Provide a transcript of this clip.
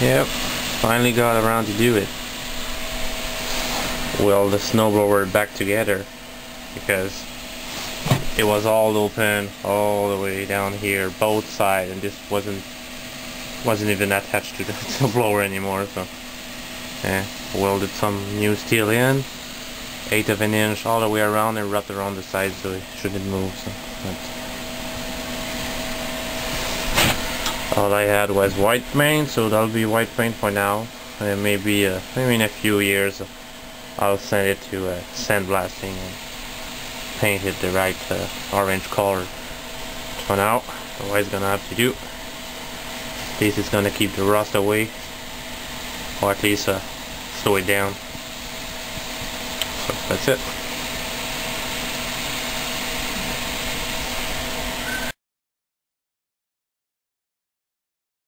Yep, finally got around to do it. Weld the snowblower back together because it was all open all the way down here, both sides, and just wasn't even attached to the snowblower anymore. So yeah, welded some new steel in, 1/8 of an inch all the way around and wrapped around the sides so it shouldn't move. So all I had was white paint, so that'll be white paint for now. And maybe in a few years I'll send it to sandblasting and paint it the right orange color. For now, what it's gonna have to do, this is gonna keep the rust away, or at least slow it down. So that's it.